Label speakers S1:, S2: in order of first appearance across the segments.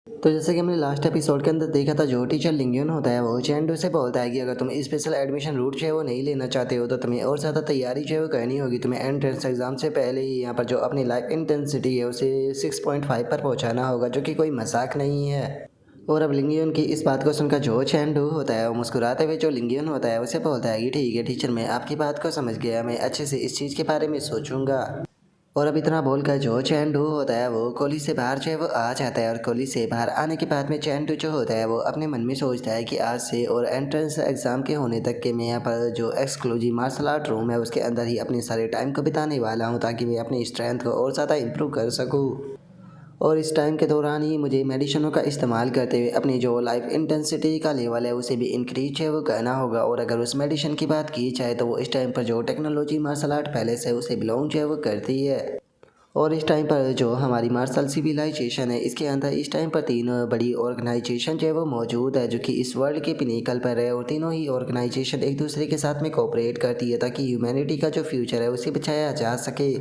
S1: तो जैसे कि हमने लास्ट एपिसोड के अंदर देखा था, जो टीचर लिंगियन होता है वो चैंडू से बोलता है कि अगर तुम स्पेशल एडमिशन रूट जो है वो नहीं लेना चाहते हो तो तुम्हें और ज़्यादा तैयारी जो है वो करनी होगी। तुम्हें एंट्रेंस एग्जाम से पहले ही यहाँ पर जो अपनी लाइफ इंटेंसिटी है उसे 6.5 पर पहुँचाना होगा, जो कि कोई मजाक नहीं है। और अब लिंगियन की इस बात को सुनकर जो चैंडू होता है वो मुस्कुराते हुए जो लिंगियन होता है उसे बोलता है कि ठीक है टीचर, मैं आपकी बात को समझ गया, मैं अच्छे से इस चीज़ के बारे में सोचूंगा। और अब इतना बोलकर जो चैंडू होता है वो कॉलेज से बाहर जो है वो आ जाता है। और कॉलेज से बाहर आने के बाद में चैंडू जो होता है वो अपने मन में सोचता है कि आज से और एंट्रेंस एग्ज़ाम के होने तक के मैं यहाँ पर जो एक्सक्लूसिव मार्शल आर्ट रूम है उसके अंदर ही अपने सारे टाइम को बिताने वाला हूँ, ताकि मैं अपनी स्ट्रेंथ को और ज़्यादा इम्प्रूव कर सकूँ। और इस टाइम के दौरान ही मुझे मेडिसिनों का इस्तेमाल करते हुए अपनी जो लाइफ इंटेंसिटी का लेवल है उसे भी इंक्रीज है वो करना होगा। और अगर उस मेडिसिन की बात की जाए तो वो इस टाइम पर जो टेक्नोलॉजी मार्शल आर्ट पैलेस है उसे बिलोंग जो है वो करती है। और इस टाइम पर जो हमारी मार्शल सिविलाइजेशन है इसके अंदर इस टाइम पर तीन बड़ी ऑर्गेनाइजेशन जो है वो मौजूद है, जो कि इस वर्ल्ड के पिनीकल पर है। और तीनों ही ऑर्गेनाइजेशन एक दूसरे के साथ में कोऑपरेट करती है ताकि ह्यूमैनिटी का जो फ्यूचर है उसे बचाया जा सके।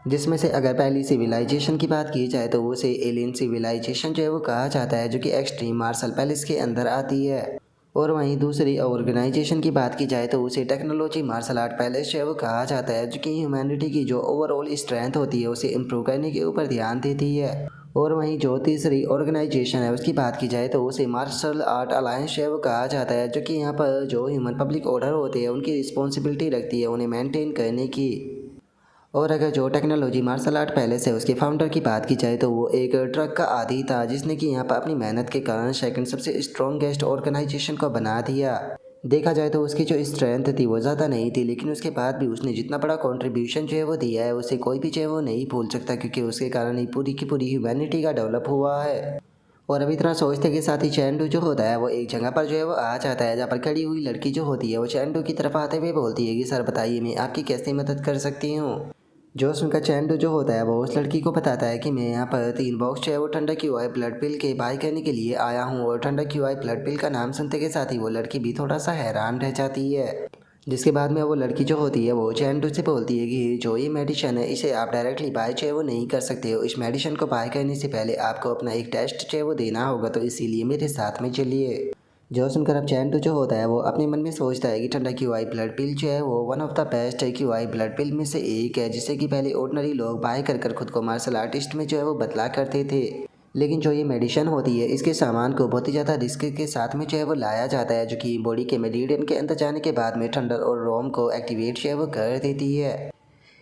S1: जिसमें से अगर पहली सिविलाइजेशन की बात की जाए तो उसे एलियन सिविलाइजेशन जो है वो कहा जाता है, जो कि एक्सट्रीम मार्शल पैलेस के अंदर आती है। और वहीं दूसरी ऑर्गेनाइजेशन की बात की जाए तो उसे टेक्नोलॉजी मार्शल आर्ट पैलेस जो है वो कहा जाता है, जो कि ह्यूमैनिटी की जो ओवरऑल स्ट्रेंथ होती है उसे इम्प्रूव करने के ऊपर ध्यान देती है। और वहीं जो तीसरी ऑर्गेनाइजेशन है उसकी बात की जाए तो उसे मार्शल आर्ट अलायंस जो है वो कहा जाता है, जो कि यहाँ पर जो ह्यूमन पब्लिक ऑर्डर होते हैं उनकी रिस्पॉन्सिबिलिटी रखती है उन्हें मेंटेन करने की। और अगर जो टेक्नोलॉजी मार्शल आर्ट पैलेस है उसके फाउंडर की बात की जाए तो वो एक ट्रक का आदी था, जिसने कि यहाँ पर अपनी मेहनत के कारण सेकंड सबसे स्ट्रॉन्गेस्ट ऑर्गेनाइजेशन को बना दिया। देखा जाए तो उसकी जो स्ट्रेंथ थी वो ज़्यादा नहीं थी, लेकिन उसके बाद भी उसने जितना बड़ा कंट्रीब्यूशन जो है वो दिया है उसे कोई भी जो है वो नहीं भूल सकता, क्योंकि उसके कारण ही पूरी की पूरी ह्यूमैनिटी का डेवलप हुआ है। और अभी इतना सोचते के साथ ही चैंडू जो होता है वो एक जगह पर जो है वो आ जाता है, जहाँ पर खड़ी हुई लड़की जो होती है वो चैंडू की तरफ आते हुए बोलती है कि सर बताइए, मैं आपकी कैसे मदद कर सकती हूँ। जो सुनकर चैंडू जो होता है वो उस लड़की को बताता है कि मैं यहाँ पर 3 बॉक्स जो है वो ठंडा क्यूआई ब्लड पिल के बाय करने के लिए आया हूँ। और ठंडा क्यूआई ब्लड पिल का नाम सुनते के साथ ही वो लड़की भी थोड़ा सा हैरान रह जाती है। जिसके बाद में वो लड़की जो होती है वो चैंडू से बोलती है कि जो ये मेडिसिन है इसे आप डायरेक्टली बाय जो है वो नहीं कर सकते हो। इस मेडिसिन को बाय करने से पहले आपको अपना एक टेस्ट जो है वो देना होगा, तो इसीलिए मेरे साथ में चलिए। जो सुनकर अब चैंटू जो होता है वो अपने मन में सोचता है कि ठंडा क्यूआई ब्लड पिल जो है वो one of the best QI blood pill में से एक है, जिसे कि पहले ऑर्डिनरी लोग बाय कर कर खुद को मार्शल आर्टिस्ट में जो है वो बदला करते थे। लेकिन जो ये मेडिसिन होती है इसके सामान को बहुत ही ज़्यादा रिस्क के साथ में जो है वो लाया जाता है, जो कि बॉडी के मेडिडियन के अंदर जाने के बाद में थंडर और रोम को एक्टिवेट जो है वो कर देती है।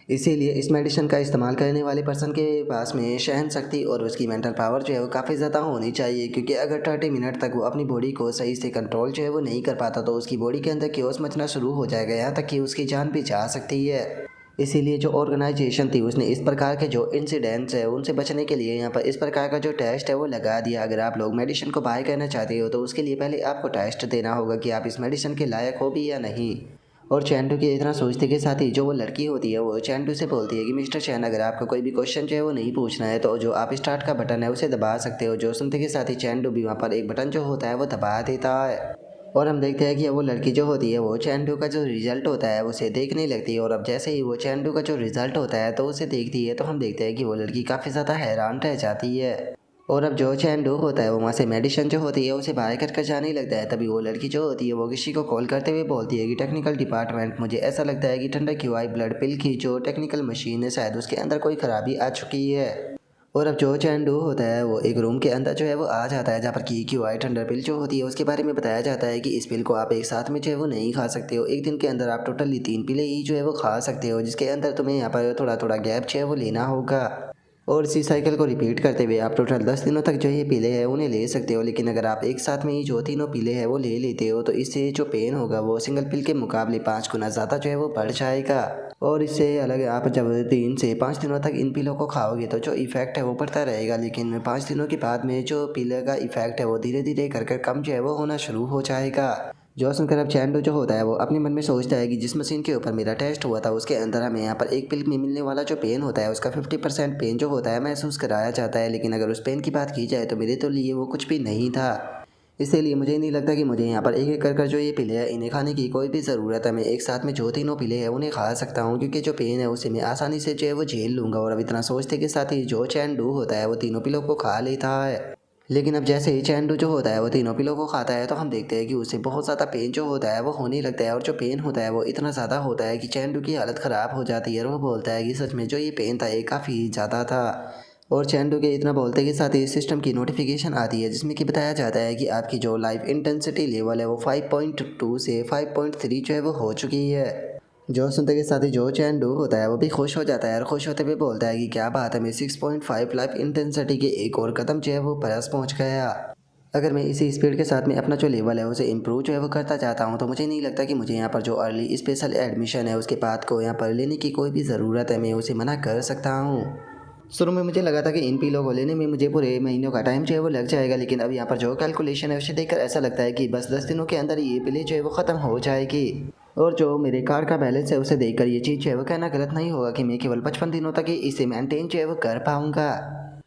S1: इसीलिए इस मेडिसिन का इस्तेमाल करने वाले पर्सन के पास में सहन शक्ति और उसकी मेंटल पावर जो है वो काफ़ी ज़्यादा होनी चाहिए, क्योंकि अगर 30 मिनट तक वो अपनी बॉडी को सही से कंट्रोल जो है वो नहीं कर पाता तो उसकी बॉडी के अंदर क्योस मचना शुरू हो जाएगा, यहाँ तक कि उसकी जान भी जा सकती है। इसीलिए जो ऑर्गेनाइजेशन थी उसने इस प्रकार के जो इंसिडेंट्स है उनसे बचने के लिए यहाँ पर इस प्रकार का जो टेस्ट है वो लगा दिया। अगर आप लोग मेडिसिन को बाय करना चाहते हो तो उसके लिए पहले आपको टेस्ट देना होगा कि आप इस मेडिसिन के लायक हो भी या नहीं। और चैंडू के इतना सोचते के साथ ही जो वो लड़की होती है वो चैंडू से बोलती है कि मिस्टर चैन, अगर आपको कोई भी क्वेश्चन जो है वो नहीं पूछना है तो जो आप स्टार्ट का बटन है उसे दबा सकते हो। जो सुनते के साथ ही चैंडू भी वहाँ पर एक बटन जो होता है वो दबा देता है। और हम देखते हैं कि वो लड़की जो होती है वो चैंडू का जो रिजल्ट होता है उसे देखने लगती है। और अब जैसे ही वो चैंडू का जो रिजल्ट होता है तो उसे देखती है तो हम देखते हैं कि वो लड़की काफ़ी ज़्यादा हैरान रह जाती है। और अब जो चैंडू होता है वो वहाँ से मेडिसिन जो होती है उसे बाय कर कर जाने लगता है। तभी वो लड़की जो होती है वो किसी को कॉल करते हुए बोलती है कि टेक्निकल डिपार्टमेंट, मुझे ऐसा लगता है कि ठंडा क्यूआई ब्लड पिल की जो टेक्निकल मशीन है शायद उसके अंदर कोई खराबी आ चुकी है। और अब जो चैंडू होता है वो एक रूम के अंदर जो है वो आ जाता है, जहाँ पर की क्यूआई ठंडर पिल जो होती है उसके बारे में बताया जाता है कि इस पिल को आप एक साथ में जो है वो नहीं खा सकते हो। एक दिन के अंदर आप टोटली 3 पिलें ही जो है वो खा सकते हो, जिसके अंदर तुम्हें यहाँ पर थोड़ा थोड़ा गैप जो है वो लेना होगा। और इसी साइकिल को रिपीट करते हुए आप टोटल 10 दिनों तक जो ये पीले हैं उन्हें ले सकते हो। लेकिन अगर आप एक साथ में ही जो तीनों पीले हैं वो ले लेते हो तो इससे जो पेन होगा वो सिंगल पिल के मुकाबले 5 गुना ज़्यादा जो है वो बढ़ जाएगा। और इससे अलग आप जब 3 से 5 दिनों तक इन पीलों को खाओगे तो जो इफ़ेक्ट है वो बढ़ता रहेगा, लेकिन 5 दिनों के बाद में जो पीले का इफ़ेक्ट है वो धीरे धीरे कर कर कम जो है वो होना शुरू हो जाएगा। जो सुनकर अब चैंडू जो होता है वो अपने मन में सोचता है कि जिस मशीन के ऊपर मेरा टेस्ट हुआ था उसके अंदर हमें यहाँ पर एक पिल में मिलने वाला जो पेन होता है उसका 50% पेन जो होता है महसूस कराया जाता है। लेकिन अगर उस पेन की बात की जाए तो मेरे तो लिए वो कुछ भी नहीं था। इसीलिए मुझे नहीं लगता कि मुझे यहाँ पर एक एक कर कर जो ये पिले है इन्हें खाने की कोई भी ज़रूरत है। मैं एक साथ में जो तीनों पिले हैं उन्हें खा सकता हूँ, क्योंकि जो पेन है उसे मैं आसानी से जो है वो झेल लूँगा। और अब इतना सोचते के साथ ही जो चैंडू होता है वो तीनों पिलों को खा लेता है। लेकिन अब जैसे ही चैंडू जो होता है वो तीनों पिलों को खाता है तो हम देखते हैं कि उसे बहुत ज़्यादा पेन जो होता है वो होने लगता है, और जो पेन होता है वो इतना ज़्यादा होता है कि चैंडू की हालत ख़राब हो जाती है, और वो बोलता है कि सच में जो ये पेन था ये काफ़ी ज़्यादा था। और चैंडू के इतना बोलते के साथ ही सिस्टम की नोटिफिकेशन आती है जिसमें कि बताया जाता है कि आपकी जो लाइफ इंटेंसिटी लेवल है वो 5.2 से 5.3 जो है वो हो चुकी है। जो सुनते के साथ ही जो चैंडू होता है वो भी खुश हो जाता है, और खुश होते हुए बोलता है कि क्या बात है, मैं 6.5 लाइफ इंटेंसिटी के एक और कदम जो है वो पास पहुंच गया। अगर मैं इसी स्पीड के साथ में अपना जो लेवल है उसे इम्प्रूव जो है वो करता चाहता हूँ तो मुझे नहीं लगता कि मुझे यहाँ पर जो अर्ली स्पेशल एडमिशन है उसके बाद को यहाँ पर लेने की कोई भी ज़रूरत है, मैं उसे मना कर सकता हूँ। शुरू में मुझे लगा था कि इन पीलों को लेने में मुझे पूरे महीनों का टाइम जो है वो लग जाएगा, लेकिन अब यहाँ पर जो कैलकुलेशन है उसे देखकर ऐसा लगता है कि बस 10 दिनों के अंदर ये पीले जो है वो ख़त्म हो जाएगी। और जो मेरे कार्ड का बैलेंस है उसे देखकर ये चीज़ जो है वो कहना गलत नहीं होगा कि मैं केवल 55 दिनों तक ही इसे मेंटेन जो है वो कर पाऊँगा।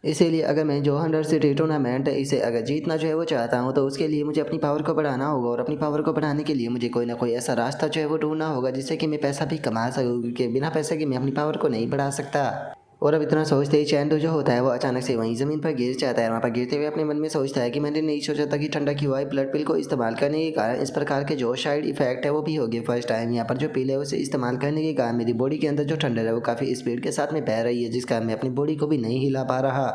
S1: इसीलिए अगर मैं जो 100 सिटी टूर्नामेंट इसे अगर जीतना जो है वो चाहता हूँ तो उसके लिए मुझे अपनी पावर को बढ़ाना होगा, और अपनी पावर को बढ़ाने के लिए मुझे कोई ना कोई ऐसा रास्ता जो है वो ढूंढना होगा जिससे कि मैं पैसा भी कमा सकूँ, क्योंकि बिना पैसे के मैं अपनी पावर को नहीं बढ़ा सकता। और अब इतना सोचते ही चैंडू जो होता है वो अचानक से वहीं ज़मीन पर गिर जाता है। वहाँ पर गिरते हुए अपने मन में सोचता है कि मैंने नहीं सोचा था कि ठंडा की हुआ ब्लड पिल को इस्तेमाल करने के कारण इस प्रकार के जो साइड इफेक्ट है वो भी हो गए। फर्स्ट टाइम यहाँ पर जो पिल है उसे इस्तेमाल करने के कारण मेरी बॉडी के अंदर जो ठंडर है वो काफ़ी स्पीड के साथ में बह रही है, जिस कारण मैं अपनी बॉडी को भी नहीं हिला पा रहा।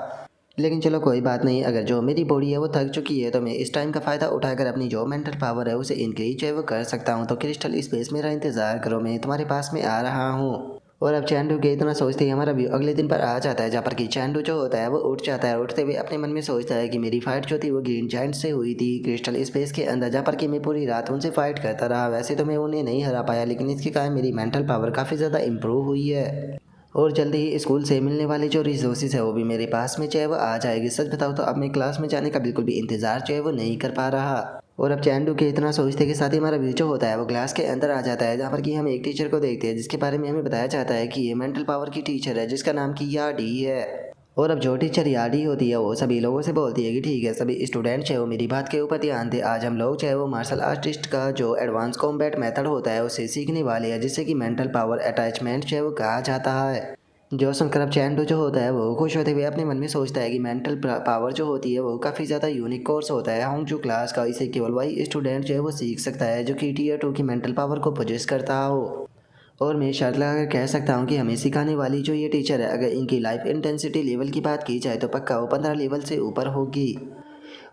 S1: लेकिन चलो कोई बात नहीं, अगर जो मेरी बॉडी है वो थक चुकी है तो मैं इस टाइम का फ़ायदा उठाकर अपनी जो मेंटल पावर है उसे इंक्रीज जो है वो कर सकता हूँ। तो क्रिस्टल स्पेस मेरा इंतज़ार करो, मैं तुम्हारे पास में आ रहा हूँ। और अब चैंडू के इतना सोचते ही हमारा व्यू अगले दिन पर आ जाता है, जहाँ पर कि चैंडू जो होता है वो उठ जाता है। उठते हुए अपने मन में सोचता है कि मेरी फाइट जो थी वो ग्रीन जाइंट से हुई थी क्रिस्टल स्पेस के अंदर, जहाँ पर कि मैं पूरी रात उनसे फाइट करता रहा। वैसे तो मैं उन्हें नहीं हरा पाया, लेकिन इसके कारण मेरी मेंटल पावर काफ़ी ज़्यादा इम्प्रूव हुई है। और जल्दी ही स्कूल से मिलने वाली जो रिसोर्सेज है वो भी मेरे पास में जो है वो आ जाएगी। सच बताऊँ तो अब मैं क्लास में जाने का बिल्कुल भी इंतज़ार जो है वो नहीं कर पा रहा। और अब चैंडू के इतना सोचते के साथ ही हमारा व्यू जो होता है वो क्लास के अंदर आ जाता है, जहाँ पर कि हम एक टीचर को देखते हैं जिसके बारे में हमें बताया जाता है कि ये मेंटल पावर की टीचर है जिसका नाम कि याडी है। और अब जो टीचर याडी होती है वो सभी लोगों से बोलती है कि ठीक है सभी स्टूडेंट जो है वो मेरी बात के ऊपर ध्यान दें, आज हम लोग जो है वो मार्शल आर्टिस्ट का जो एडवांस कॉम्बैट मेथड होता है उसे सीखने वाले हैं, जिससे कि मेंटल पावर अटैचमेंट जो है वो कहा जाता है। जो सुनकर अब चैंडू जो होता है वो खुश होते हुए अपने मन में सोचता है कि मेंटल पावर जो होती है वो काफ़ी ज़्यादा यूनिक कोर्स होता है होंगजू क्लास का, इसे केवल वही स्टूडेंट जो है वो सीख सकता है जो कि टीयर 2 की मेंटल पावर को पोजेस करता हो। और मैं शर्त लगाकर कह सकता हूँ कि हमें सिखाने वाली जो ये टीचर है, अगर इनकी लाइफ इंटेंसिटी लेवल की बात की जाए तो पक्का वो 15 लेवल से ऊपर होगी।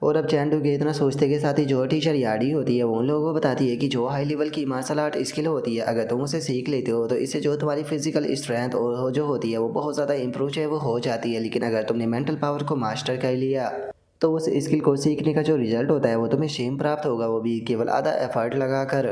S1: और अब चैंडू के इतना सोचते के साथ ही जो टीचर याडी होती है वो उन लोगों को बताती है कि जो हाई लेवल की मार्शल आर्ट स्किल होती है अगर तुम उसे सीख लेते हो तो इससे जो तुम्हारी फिजिकल स्ट्रेंथ और जो होती है वो बहुत ज़्यादा इंप्रूव जो है वो हो जाती है। लेकिन अगर तुमने मेंटल पावर को मास्टर कर लिया तो उस स्किल को सीखने का जो रिजल्ट होता है वो तुम्हें सेम प्राप्त होगा, वो भी केवल आधा एफर्ट लगाकर।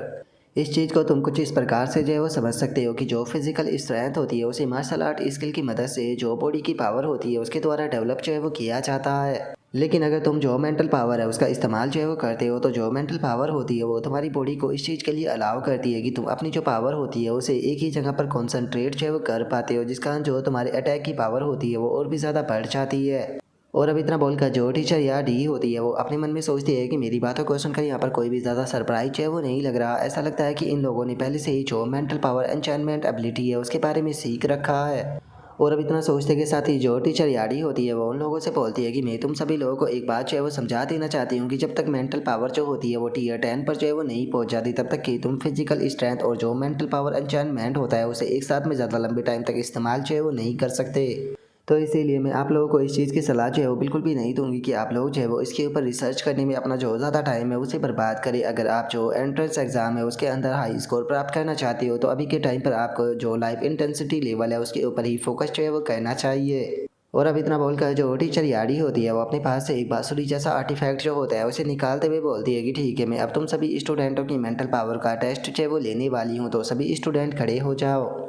S1: इस चीज़ को तुम कुछ इस प्रकार से जो है वो समझ सकते हो कि जो फिजिकल स्ट्रेंथ होती है उसे मार्शल आर्ट स्किल की मदद से जो बॉडी की पावर होती है उसके द्वारा डेवलप जो है वो किया जाता है। लेकिन अगर तुम जो मेंटल पावर है उसका इस्तेमाल जो है वो करते हो तो जो मेंटल पावर होती है वो तुम्हारी बॉडी को इस चीज़ के लिए अलाउ करती है कि तुम अपनी जो पावर होती है उसे एक ही जगह पर कॉन्सेंट्रेट जो है वो कर पाते हो, जिस कारण जो तुम्हारे अटैक की पावर होती है वो और भी ज़्यादा बढ़ जाती है। और अब इतना बोलकर जो टीचर या डी होती है वो अपने मन में सोचती है कि मेरी बातों को सुनकर यहाँ पर कोई भी ज़्यादा सरप्राइज है वो नहीं लग रहा। ऐसा लगता है कि इन लोगों ने पहले से ही जो मेंटल पावर एनचैनमेंट एबिलिटी है उसके बारे में सीख रखा है। और अब इतना सोचते के साथ ही जो टीचर याडी होती है वो उन लोगों से बोलती है कि मैं तुम सभी लोगों को एक बात जो है वो समझा देना चाहती हूँ कि जब तक मेंटल पावर जो होती है वो टीयर 10 पर जो है वो नहीं पहुँच जाती तब तक कि तुम फिजिकल स्ट्रेंथ और जो मेंटल पावर एनचैनमेंट होता है उसे एक साथ में ज़्यादा लंबे टाइम तक इस्तेमाल जो है वो नहीं कर सकते। तो इसीलिए मैं आप लोगों को इस चीज़ की सलाह जो है वो बिल्कुल भी नहीं दूंगी कि आप लोग जो है वो इसके ऊपर रिसर्च करने में अपना जो ज़्यादा टाइम है उसे बर्बाद करें। अगर आप जो एंट्रेंस एग्ज़ाम है उसके अंदर हाई स्कोर प्राप्त करना चाहते हो तो अभी के टाइम पर आपको जो लाइफ इंटेंसिटी लेवल है उसके ऊपर ही फोकस जो है वो करना चाहिए। और अब इतना बोलकर जो टीचर याडी होती है वो अपने पास से एक बांसुरी जैसा आर्टिफैक्ट जो होता है उसे निकालते हुए बोलती है कि ठीक है मैं अब तुम सभी स्टूडेंटों की मेंटल पावर का टेस्ट जो है वो लेने वाली हूँ, तो सभी स्टूडेंट खड़े हो जाओ।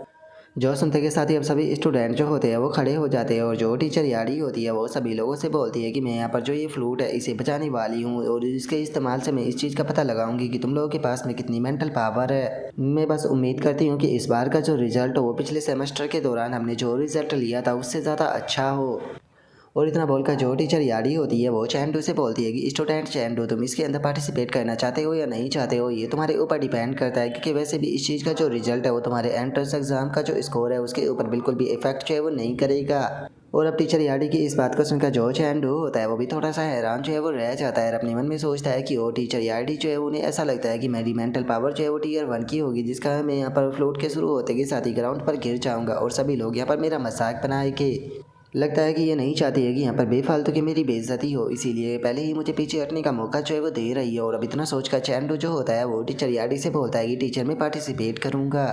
S1: जो सुनते के साथ ही अब सभी स्टूडेंट जो होते हैं वो खड़े हो जाते हैं, और जो टीचर यारी होती है वो सभी लोगों से बोलती है कि मैं यहाँ पर जो ये फ्लूट है इसे बचाने वाली हूँ, और इसके इस्तेमाल से मैं इस चीज़ का पता लगाऊंगी कि तुम लोगों के पास में कितनी मेंटल पावर है। मैं बस उम्मीद करती हूँ कि इस बार का जो रिजल्ट हो वो पिछले सेमेस्टर के दौरान हमने जो रिजल्ट लिया था उससे ज़्यादा अच्छा हो। और इतना बोलकर जो टीचर यारी होती है वो चैंडू से बोलती है कि स्टूडेंट चैंडू तुम इसके अंदर पार्टिसिपेट करना चाहते हो या नहीं चाहते हो, ये तुम्हारे ऊपर डिपेंड करता है, क्योंकि वैसे भी इस चीज़ का जो रिजल्ट है वो तुम्हारे एंट्रेंस एग्जाम का जो स्कोर है उसके ऊपर बिल्कुल भी इफेक्ट जो है वो नहीं करेगा। और अब टीचर याडी की इस बात को सुनकर जो चैंडू होता है वो भी थोड़ा सा हैरान जो है वो रह जाता है और अपने मन में सोचता है कि वो टीचर याडी जो है उन्हें ऐसा लगता है कि मेरी मेंटल पावर जो है वो टीयर 1 की होगी, जिसका मैं यहाँ पर फ्लोट के शुरू होते के साथ ही ग्राउंड पर गिर जाऊंगा और सभी लोग यहाँ पर मेरा मजाक बनाएंगे। लगता है कि ये नहीं चाहती है कि यहाँ पर बेफालतू की मेरी बेइज्जती हो, इसीलिए पहले ही मुझे पीछे हटने का मौका जो है वो दे रही है। और अब इतना सोचकर चैंडू जो होता है वो टीचर याडी से बोलता है कि टीचर मैं पार्टिसिपेट करूँगा।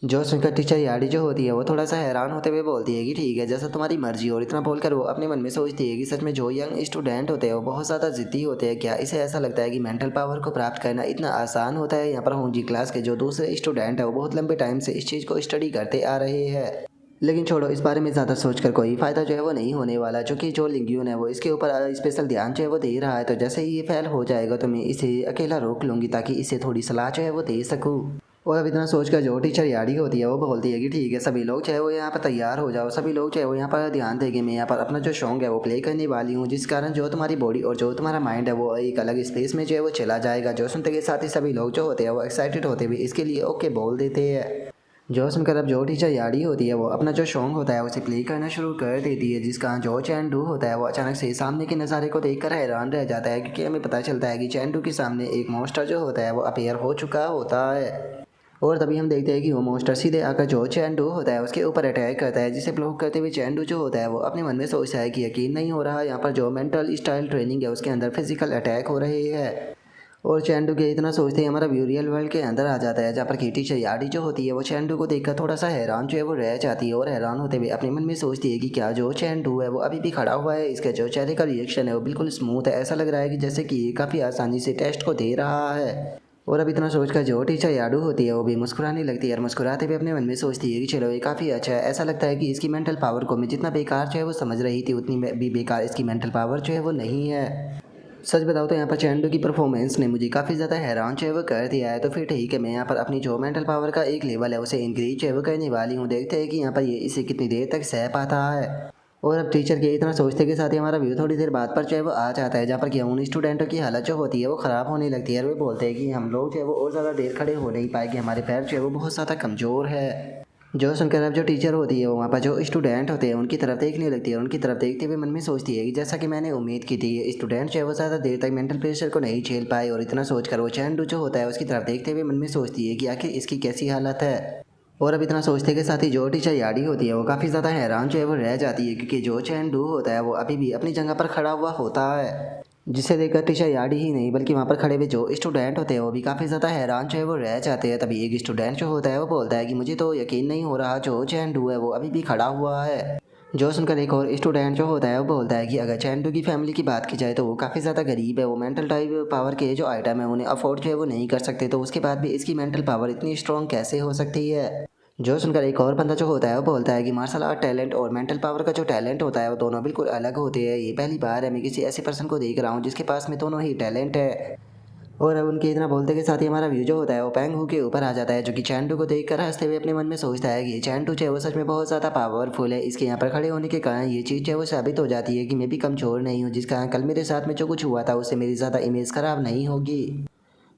S1: जो सुनकर टीचर याडी जो होती है वो थोड़ा सा हैरान होते हुए बोलती है कि ठीक है, जैसा तुम्हारी मर्जी। और इतना बोलकर वो अपने मन में सोचती है कि सच में जो यंग स्टूडेंट होते हैं वो बहुत ज़्यादा ज़िद्दी होते हैं क्या? इसे ऐसा लगता है कि मेंटल पावर को प्राप्त करना इतना आसान होता है? यहाँ पर होंगी क्लास के जो दूसरे स्टूडेंट है वो बहुत लंबे टाइम से इस चीज़ को स्टडी करते आ रहे हैं। लेकिन छोड़ो, इस बारे में ज़्यादा सोचकर कोई फ़ायदा जो है वो नहीं होने वाला, क्योंकि जो लिंग्यून है वो इसके ऊपर स्पेशल ध्यान जो है वो दे रहा है। तो जैसे ही ये फेल हो जाएगा तो मैं इसे अकेला रोक लूँगी ताकि इसे थोड़ी सलाह जो है वो दे सकूँ। और अब इतना सोचकर जो टीचर याडी होती है वो बोलती है कि ठीक है, सभी लोग चाहे वो यहाँ पर तैयार हो जाओ, सभी लोग चाहे वो यहाँ पर ध्यान देंगे। मैं यहाँ पर अपना जो सॉन्ग है वो प्ले करने वाली हूँ, जिस कारण जो तुम्हारी बॉडी और जो तुम्हारा माइंड है वो एक अलग स्पेस में जो है वो चला जाएगा। जो सुनते के साथ ही सभी लोग जो होते हैं वो एक्साइटेड होते हुए इसके लिए ओके बोल देते हैं। जो सुनकर अब जो टीचर याडी होती है वो अपना जो सॉन्ग होता है उसे प्ले करना शुरू कर देती है, जिसका जो चैंडू होता है वो अचानक से सामने के नज़ारे को देखकर हैरान रह जाता है, क्योंकि हमें पता चलता है कि चैंडू के सामने एक मॉन्स्टर जो होता है वो अपीयर हो चुका होता है। और तभी हम देखते हैं कि वो मॉन्स्टर सीधे आकर जो चैंडू होता है उसके ऊपर अटैक करता है, जिसे ब्लॉक करते हुए चैंडू जो होता है वो अपने मन में सोचता है कि यकीन नहीं हो रहा, यहाँ पर जो मेंटल स्टाइल ट्रेनिंग है उसके अंदर फिजिकल अटैक हो रहे हैं। और चैंडू के इतना सोचते ही हमारा व्यू रियल वर्ल्ड के अंदर आ जाता है, जहाँ पर की टीचर याडी जो होती है वो चैंडू को देखकर थोड़ा सा हैरान जो है वो रह जाती है। और हैरान होते हुए अपने मन में सोचती है कि क्या जो चैंडू है वो अभी भी खड़ा हुआ है, इसका जो चेहरे का रिएक्शन है वो बिल्कुल स्मूथ है, ऐसा लग रहा है कि जैसे कि ये काफ़ी आसानी से टेस्ट को दे रहा है। और अब इतना सोचकर जो टीचर याडू होती है वो भी मुस्कुराने लगती है और मुस्कुराते हुए अपने मन में सोचती है कि चलो ये काफ़ी अच्छा है। ऐसा लगता है कि इसकी मेंटल पावर को मैं जितना बेकार जो है वो समझ रही थी उतनी भी बेकार इसकी मेंटल पावर जो है वो नहीं है। सच बताओ तो यहाँ पर चैंडू की परफॉर्मेंस ने मुझे काफ़ी ज़्यादा हैरान जो है वो कर दिया है। तो फिर ठीक है, मैं यहाँ पर अपनी जो मेंटल पावर का एक लेवल है उसे इंक्रीज जो है वो करने वाली हूँ। देखते हैं कि यहाँ पर ये इसे कितनी देर तक सह पाता है। और अब टीचर के इतना सोचते के साथ ही हमारा व्यू थोड़ी देर बाद पर जो है वो आ जाता है, जहाँ पर कि उन स्टूडेंटों की हालत जो होती है वो ख़राब होने लगती है और वे बोलते हैं कि हम लोग जो है वो और ज़्यादा देर खड़े हो नहीं पाएंगे, हमारे पैर जो है वो बहुत ज़्यादा कमज़ोर है। जो सुनकर अब जो टीचर होती है वो वहाँ पर जो स्टूडेंट होते हैं उनकी तरफ देखने लगती है। उनकी तरफ देखते हुए मन में सोचती है कि जैसा कि मैंने उम्मीद की थी, स्टूडेंट जो है वो ज़्यादा देर तक मेंटल प्रेशर को नहीं झेल पाए। और इतना सोचकर वो चैंडू जो होता है उसकी तरफ देखते हुए मन में सोचती है कि आखिर इसकी कैसी हालत है। और अब इतना सोचते के साथ ही जो टीचर याडी होती है वो काफ़ी ज़्यादा हैरान जो है वो रह जाती है, क्योंकि जो चैंडू होता है वो अभी भी अपनी जगह पर खड़ा हुआ होता है, जिसे देखकर टीचर याडी ही नहीं बल्कि वहाँ पर खड़े हुए जो स्टूडेंट होते हैं वो भी काफ़ी ज़्यादा हैरान जो है वो रह जाते हैं। तभी एक स्टूडेंट जो होता है वो बोलता है कि मुझे तो यकीन नहीं हो रहा, जो चैंडू है वो अभी भी खड़ा हुआ है। जो सुनकर एक और स्टूडेंट जो होता है वो बोलता है कि अगर चैंडू की फैमिली की बात की जाए तो वो काफ़ी ज़्यादा गरीब है, वो मेंटल टाइप पावर के जो आइटम है उन्हें अफोर्ड जो है वो नहीं कर सकते, तो उसके बाद भी इसकी मेंटल पावर इतनी स्ट्रॉन्ग कैसे हो सकती है। जो सुनकर एक और बंदा जो होता है वो बोलता है कि मार्शल आर्ट टैलेंट और मेंटल पावर का जो टैलेंट होता है वो दोनों बिल्कुल अलग होते हैं। ये पहली बार है मैं किसी ऐसे पर्सन को देख रहा हूँ जिसके पास में दोनों ही टैलेंट है। और अब उनके इतना बोलते के साथ ही हमारा व्यू जो होता है वो पैंगू के ऊपर आ जाता है, जो कि चैंडू को देखकर हंसते हुए अपने मन में सोचता है कि ये चैंडू जो है वो सच में बहुत ज़्यादा पावरफुल है। इसके यहाँ पर खड़े होने के कारण ये चीज़ जो है वो साबित हो जाती है कि मैं भी कमज़ोर नहीं हूँ, जिस कारण कल मेरे साथ में जो कुछ हुआ था उससे मेरी ज़्यादा इमेज ख़राब नहीं होगी।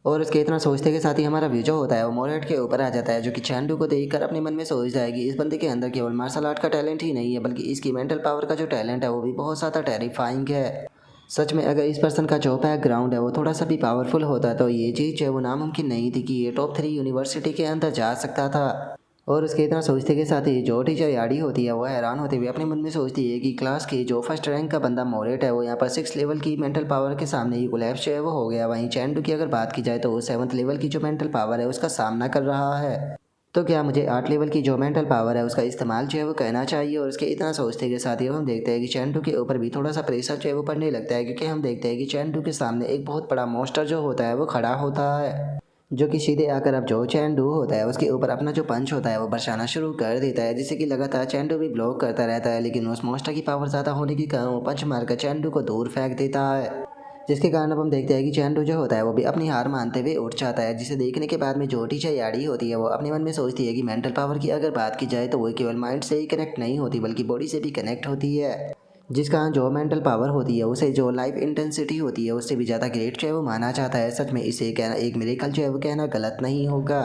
S1: और उसके इतना सोचते के साथ ही हमारा व्यू जो होता है वो मोरेट के ऊपर आ जाता है, जो कि चैंडू को देखकर अपने मन में सोचता है कि इस बंदे के अंदर केवल मार्शल आर्ट का टैलेंट ही नहीं है बल्कि इसकी मेंटल पावर का जो टैलेंट है वो भी बहुत ज़्यादा टेरिफाइंग है। सच में अगर इस पर्सन का जो बैकग्राउंड है वो थोड़ा सा भी पावरफुल होता तो ये चीज़ जो है वो नामुमकिन नहीं थी कि ये टॉप 3 यूनिवर्सिटी के अंदर जा सकता था। और उसके इतना सोचते के साथ ही जो टीचर याडी होती है वो हैरान होते हुए अपने मन में सोचती है कि क्लास की जो फर्स्ट रैंक का बंदा मोरेट है वो यहाँ पर 6 लेवल की मेंटल पावर के सामने ही कोलैप्स जो है वो हो गया। वहीं चैंडू की अगर बात की जाए तो वो 7th लेवल की जो मेंटल पावर है उसका सामना कर रहा है। तो क्या मुझे 8 लेवल की जो मेंटल पावर है उसका इस्तेमाल जो है वो करना चाहिए? और उसके इतना सोचते के साथ ही हम देखते हैं कि चैंडू के ऊपर भी थोड़ा सा प्रेशर जो है वो पड़ने लगता है, क्योंकि हम देखते हैं कि चैंडू के सामने एक बहुत बड़ा मॉन्स्टर जो होता है वो खड़ा होता है, जो कि सीधे आकर अब जो चैंडू होता है उसके ऊपर अपना जो पंच होता है वो बरसाना शुरू कर देता है, जिससे कि लगातार चैंडू भी ब्लॉक करता रहता है। लेकिन उस मॉन्स्टर की पावर ज़्यादा होने के कारण वो पंच मारकर चैंडू को दूर फेंक देता है, जिसके कारण अब हम देखते हैं कि चैंडू जो होता है वो भी अपनी हार मानते हुए उठ जाता है। जिसे देखने के बाद में जो टीचर याडी होती है वो अपने मन में सोचती है कि मेंटल पावर की अगर बात की जाए तो वो केवल माइंड से ही कनेक्ट नहीं होती बल्कि बॉडी से भी कनेक्ट होती है, जिस कारण जो मेंटल पावर होती है उसे जो लाइफ इंटेंसिटी होती है उससे भी ज़्यादा ग्रेट जो है वो माना जाता है। सच में इसे कहना एक मिरेकल जो है वो कहना गलत नहीं होगा।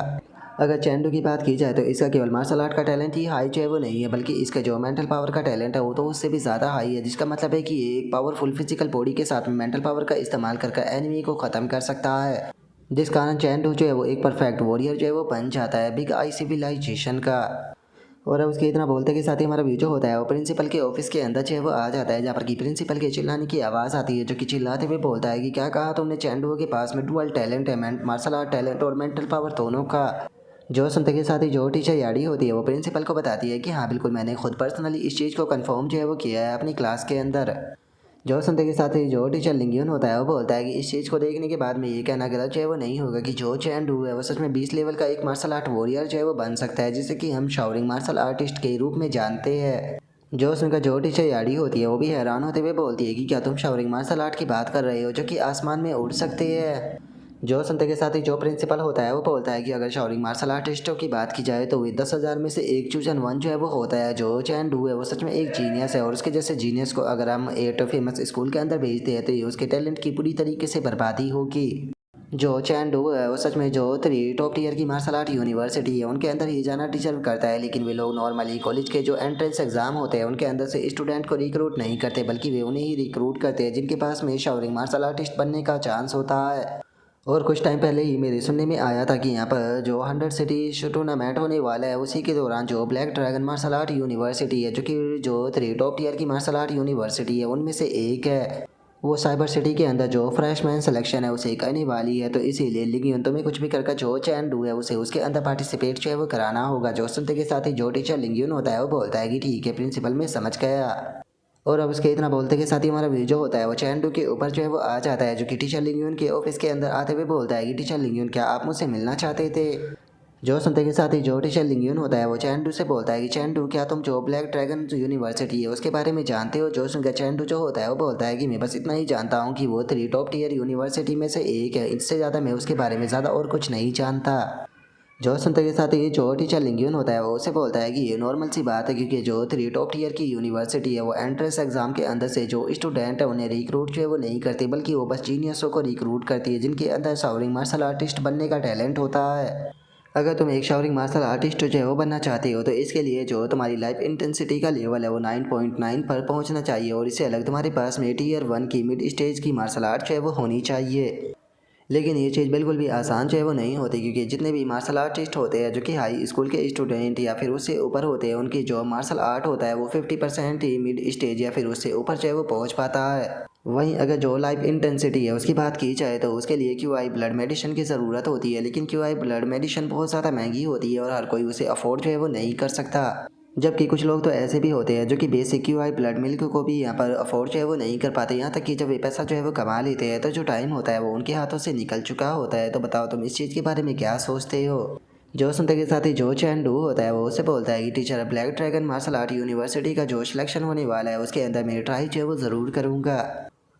S1: अगर चेंडू की बात की जाए तो इसका केवल मार्शल आर्ट का टैलेंट ही हाई जो है वो नहीं है, बल्कि इसका जो मेंटल पावर का टैलेंट है वो तो उससे भी ज़्यादा हाई है, जिसका मतलब है कि ये एक पावरफुल फिजिकल बॉडी के साथ में मेंटल पावर का इस्तेमाल कर एनिमी को ख़त्म कर सकता है, जिस कारण चेंडू जो है वो एक परफेक्ट वॉरियर जो है वो बन जाता है बिग आई सिविलाइजेशन का। और अब उसके इतना बोलते के साथ ही हमारा व्यू जो होता है वो प्रिंसिपल के ऑफिस के अंदर जो है वो आ जाता है, जहाँ पर कि प्रिंसिपल के चिल्लाने की आवाज़ आती है, जो कि चिल्लाते हुए बोलता है कि क्या कहा तुमने, चेंडू के पास में डुअल टैलेंट है, मार्शल आर्ट टैलेंट और मेंटल पावर दोनों का। जो सुनते के साथ ही जो टीचर याडी होती है वो प्रिंसिपल को बताती है कि हाँ बिल्कुल, मैंने खुद पर्सनली इस चीज़ को कंफर्म जो है वो किया है अपनी क्लास के अंदर। जो सुनते के साथ ही जो टीचर लिंगियन होता है वो बोलता है कि इस चीज़ को देखने के बाद में ये कहना गलत जो है वो नहीं होगा कि जो चैंडू है वो सच में 20 लेवल का एक मार्शल आर्ट वॉरियर जो है वो बन सकता है, जिसे कि हम शाओलिन मार्शल आर्टिस्ट के रूप में जानते हैं। जो सुनकर जो टीचर याडी होती है वो भी हैरान होते हुए बोलती है कि क्या तुम शाओलिन मार्शल आर्ट की बात कर रहे हो जो कि आसमान में उड़ सकते हैं। जो सुनते के साथ ही जो प्रिंसिपल होता है वो बोलता है कि अगर शाओलिन मार्शल आर्टिस्टों की बात की जाए तो वे 10,000 में से एक चूजन वन जो है वो होता है। जो चैन डू है वो सच में एक जीनियस है, और उसके जैसे जीनियस को अगर हम एट फेमस स्कूल के अंदर भेजते हैं तो ये उसके टैलेंट की पूरी तरीके से बर्बादी होगी। जो चैन डू है वो सच में जो 3 टॉप टीयर की मार्शल आर्ट यूनिवर्सिटी है उनके अंदर ही जाना डिजर्व करता है, लेकिन वे लोग नॉर्मली कॉलेज के जो एंट्रेंस एग्जाम होते हैं उनके अंदर से स्टूडेंट को रिक्रूट नहीं करते, बल्कि वे उन्हें ही रिक्रूट करते हैं जिनके पास में शाओलिन मार्शल आर्टिस्ट बनने का चांस होता है। और कुछ टाइम पहले ही मेरे सुनने में आया था कि यहाँ पर जो 100 सिटी टूर्नामेंट होने वाला है उसी के दौरान जो black dragon martial art university है, जो कि जो 3 टॉप टीयर की मार्शल आर्ट यूनिवर्सिटी है उनमें से एक है, वो साइबर सिटी के अंदर जो फ्रेशमैन सिलेक्शन है उसे करने वाली है। तो इसीलिए लिगियन तुम्हें कुछ भी करके जो चैन डू है उसे उसके अंदर पार्टिसिपेट जो है वो कराना होगा। जो सुनते के साथ ही जो टीचर लिंगियन होता है वो बोलता है कि ठीक है प्रिंसिपल, मैं समझ गया। और अब उसके इतना बोलते के साथ ही हमारा व्यू जो होता है वो चैंडू के ऊपर जो है वो आ जाता है, जो कि टीचर लिंगियन के ऑफिस के अंदर आते हुए बोलता है कि टीचर लिंगियन, क्या आप मुझसे मिलना चाहते थे। जो सुनते के साथ ही जो टीचर लिंगियन होता है वो चैंडू से बोलता है कि चैंडू, क्या तुम जो ब्लैक ड्रैगन यूनिवर्सिटी है उसके बारे में जानते हो। जो सुनकर चैंडू जो होता है वो बोलता है कि मैं बस इतना ही जानता हूँ कि वो 3 टॉप टीयर यूनिवर्सिटी में से एक है, इससे ज़्यादा मैं उसके बारे में ज़्यादा और कुछ नहीं जानता। जो सुनते के साथ ही जो टीचर लिंगियन होता है वो उसे बोलता है कि ये नॉर्मल सी बात है, क्योंकि जो 3 टॉप टीयर की यूनिवर्सिटी है वो एंट्रेंस एग्जाम के अंदर से जो स्टूडेंट है उन्हें रिक्रूट जो है वो नहीं करती, बल्कि वो बस जीनियसों को रिक्रूट करती है जिनके अंदर शाओलिन मार्शल आर्टिस्ट बनने का टैलेंट होता है। अगर तुम एक शाओलिन मार्शल आर्टिस्ट जो है वो बनना चाहते हो तो इसके लिए जो तुम्हारी लाइफ इंटेंसिटी का लेवल है वो 9.9 पर पहुंचना चाहिए, और इससे अलग तुम्हारे पास में टीयर 1 की मिड स्टेज की मार्शल आर्ट जो है वो होनी चाहिए। लेकिन ये चीज़ बिल्कुल भी आसान जो है वो नहीं होती, क्योंकि जितने भी मार्शल आर्टिस्ट होते हैं जो कि हाई स्कूल के स्टूडेंट या फिर उससे ऊपर होते हैं, उनकी जो मार्शल आर्ट होता है वो 50% ही मिड स्टेज या फिर उससे ऊपर जो है वो पहुंच पाता है। वहीं अगर जो लाइफ इंटेंसिटी है उसकी बात की जाए तो उसके लिए क्यूआई ब्लड मेडिसिन की ज़रूरत होती है, लेकिन क्यूआई ब्लड मेडिसिन बहुत ज़्यादा महंगी होती है और हर कोई उसे अफोर्ड जो है वो नहीं कर सकता। जबकि कुछ लोग तो ऐसे भी होते हैं जो कि बेसिक क्यूआई ब्लड मिल्क को भी यहाँ पर अफोर्ड जो है वो नहीं कर पाते, यहाँ तक कि जब ये पैसा जो है वो कमा लेते हैं तो जो टाइम होता है वो उनके हाथों से निकल चुका होता है। तो बताओ तुम इस चीज़ के बारे में क्या सोचते हो। जो सुनते के साथ ही जो चैन डू होता है वो उसे बोलता है कि teacher, black dragon martial art university का जो सिलेक्शन होने वाला है उसके अंदर मैं ट्राई जो है वो ज़रूर करूँगा।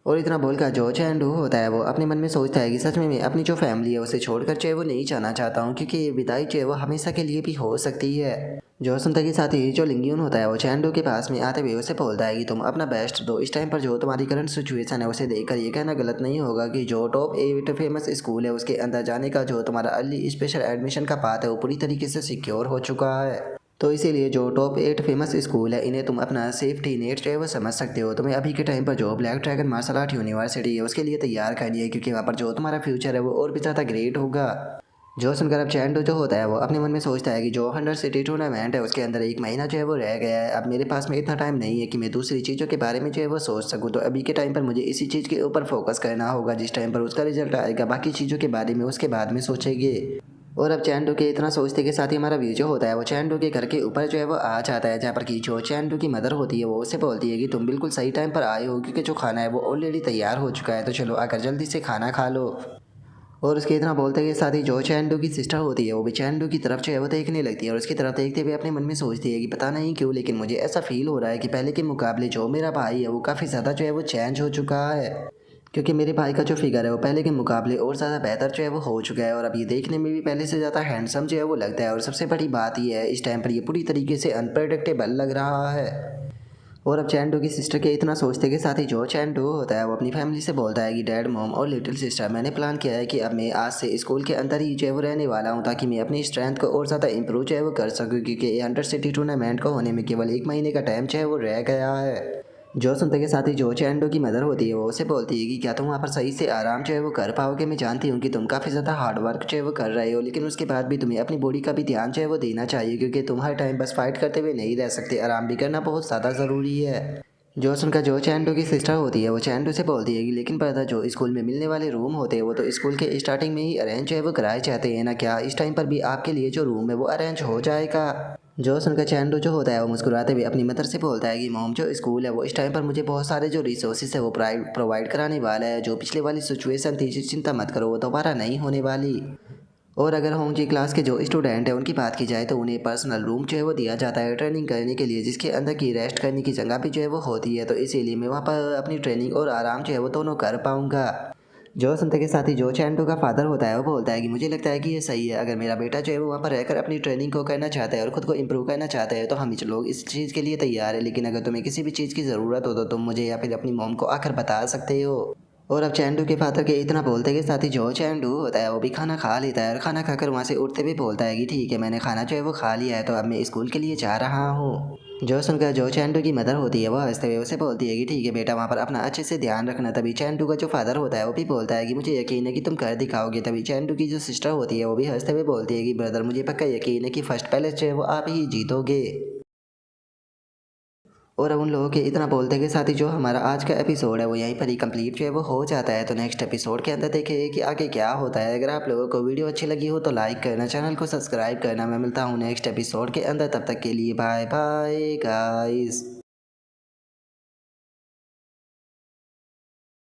S1: और इतना बोलकर जो चैन डू होता है वो अपने मन में सोचता है कि सच में मैं अपनी जो फैमिली है उसे छोड़कर जो है वो नहीं जाना चाहता हूँ, क्योंकि ये विदाई जो है वो हमेशा के लिए भी हो सकती है। जो सुनते के साथ ही जो लिंगियन होता है वो चैंडू के पास में आते हुए उसे बोलता है कि तुम अपना बेस्ट दो। इस टाइम पर जो तुम्हारी करंट सिचुएशन है उसे देखकर ये कहना गलत नहीं होगा कि जो टॉप 8 फेमस स्कूल है उसके अंदर जाने का जो तुम्हारा अर्ली स्पेशल एडमिशन का पाथ है वो पूरी तरीके से सिक्योर हो चुका है। तो इसीलिए जो टॉप 8 फेमस स्कूल है इन्हें तुम अपना सेफ्टी नेट जो है वो समझ सकते हो। तुम्हें अभी के टाइम पर जो black dragon martial art university है उसके लिए तैयार करनी है, क्योंकि वहाँ पर जो तुम्हारा फ्यूचर है वो और भी ज़्यादा ग्रेट होगा। जो सुनकर अब चैंडो जो होता है वो अपने मन में सोचता है कि जो 100 सिटी टूर्नामेंट है उसके अंदर एक महीना जो है वो रह गया है। अब मेरे पास में इतना टाइम नहीं है कि मैं दूसरी चीज़ों के बारे में जो है वो सोच सकूँ, तो अभी के टाइम पर मुझे इसी चीज़ के ऊपर फोकस करना होगा। जिस टाइम पर उसका रिजल्ट आएगा बाकी चीज़ों के बारे में उसके बाद में सोचेंगे। और अब चैंडू के इतना सोचते के साथ ही हमारा व्यू जो होता है वो चैंडू के घर के ऊपर जो है वो आ जाता है, जहाँ पर कि जो चैंडू की मदर होती है वो उसे बोलती है कि तुम बिल्कुल सही टाइम पर आए हो, क्योंकि जो खाना है वो ऑलरेडी तैयार हो चुका है, तो चलो आकर जल्दी से खाना खा लो। और उसके इतना बोलते के साथ ही जो चैंडू की सिस्टर होती है वो भी चैंडू की तरफ जो है वो देखने लगती है, और उसकी तरफ देखते हुए अपने मन में सोचती है कि पता नहीं क्यों लेकिन मुझे ऐसा फील हो रहा है कि पहले के मुकाबले जो मेरा भाई है वो काफ़ी ज़्यादा जो है वो चेंज हो चुका है, क्योंकि मेरे भाई का जो फिगर है वो पहले के मुकाबले और ज़्यादा बेहतर जो है वो हो चुका है, और अब ये देखने में भी पहले से ज़्यादा हैंडसम जो है वो लगता है। और सबसे बड़ी बात ये है इस टाइम पर ये पूरी तरीके से अनप्रेडिक्टेबल लग रहा है। और अब चैंडू की सिस्टर के इतना सोचते के साथ ही जो चैंडू होता है वो अपनी फैमिली से बोलता है कि डैड मॉम और लिटिल सिस्टर, मैंने प्लान किया है कि अब मैं आज से स्कूल के अंदर ही जो है वो रहने वाला हूँ, ताकि मैं अपनी स्ट्रेंथ को और ज़्यादा इंप्रूव जो है वो कर सकूँ, क्योंकि ये अंडर सिटी टूर्नामेंट को होने में केवल 1 महीने का टाइम जो है वो रह गया है। जो सुनते के साथ ही जो चैंडो की मदर होती है वो उसे बोलती है कि क्या तुम वहाँ पर सही से आराम जो है वो कर पाओगे। मैं जानती हूँ कि तुम काफ़ी ज़्यादा हार्ड वर्क जो है वो कर रहे हो, लेकिन उसके बाद भी तुम्हें अपनी बॉडी का भी ध्यान जो है वो देना चाहिए, क्योंकि तुम हर टाइम बस फाइट करते हुए नहीं रह सकते, आराम भी करना बहुत ज़्यादा ज़रूरी है। जो सुनकर जो चैंडो की सिस्टर होती है वो चैंडो से बोलती है कि लेकिन पता जो स्कूल में मिलने वाले रूम होते हैं वो तो स्कूल के स्टार्टिंग में ही अरेंज जो है वो कराए जाते हैं ना, क्या इस टाइम पर भी आपके लिए जो रूम है वो अरेंज हो जाएगा। जो सुनकर चैंडो जो होता है वो मुस्कुराते हुए अपनी मदर से बोलता है कि मॉम जो स्कूल है वो इस टाइम पर मुझे बहुत सारे जो रिसोर्सेज है वो प्रोवाइड कराने वाला है, जो पिछले वाली सिचुएशन थी चिंता मत करो, वो दोबारा नहीं होने वाली। और अगर होंगजी क्लास के जो स्टूडेंट है उनकी बात की जाए तो उन्हें पर्सनल रूम जो है वो दिया जाता है ट्रेनिंग करने के लिए, जिसके अंदर की रेस्ट करने की जगह भी जो है वो होती है, तो इसीलिए मैं वहाँ पर अपनी ट्रेनिंग और आराम जो है वो दोनों कर पाऊँगा। जो सुनते के साथ ही जो चैंटू का फादर होता है वो बोलता है कि मुझे लगता है कि ये सही है, अगर मेरा बेटा जो है वो वहाँ पर रहकर अपनी ट्रेनिंग को करना चाहता है और खुद को इम्प्रूव करना चाहता है तो हम लोग इस चीज़ के लिए तैयार है, लेकिन अगर तुम्हें किसी भी चीज़ की ज़रूरत हो तो तुम मुझे या फिर अपनी मॉम को आकर बता सकते हो। और अब चैंडू के फादर के इतना बोलते के साथ ही जो चैंडू होता है वो भी खाना खा लेता है और खाना खाकर वहाँ से उठते हुए बोलता है कि ठीक है, मैंने खाना जो है वो खा लिया है, तो अब मैं स्कूल के लिए जा रहा हूँ। जो सुनकर जो चैंडू की मदर होती है वो हंसते हुए उसे बोलती है कि ठीक है बेटा, वहाँ पर अपना अच्छे से ध्यान रखना। तभी चैंडू का जो फादर होता है वो भी बोलता है कि मुझे यकीन है कि तुम कर दिखाओगे। तभी चैंडू की जो सिस्टर होती है वो भी हंसते हुए बोलती है कि ब्रदर, मुझे पक्का यकीन है कि फर्स्ट प्लेस जो है वो आप ही जीतोगे। और अब उन लोगों के इतना बोलते के साथ ही जो हमारा आज का एपिसोड है वो यहीं पर ही कंप्लीट जो है वो हो जाता है। तो नेक्स्ट एपिसोड के अंदर देखें कि आगे क्या होता है। अगर आप लोगों को वीडियो अच्छी लगी हो तो लाइक करना, चैनल को सब्सक्राइब करना। मैं मिलता हूँ नेक्स्ट एपिसोड के अंदर, तब तक के लिए बाय बाय गाइस।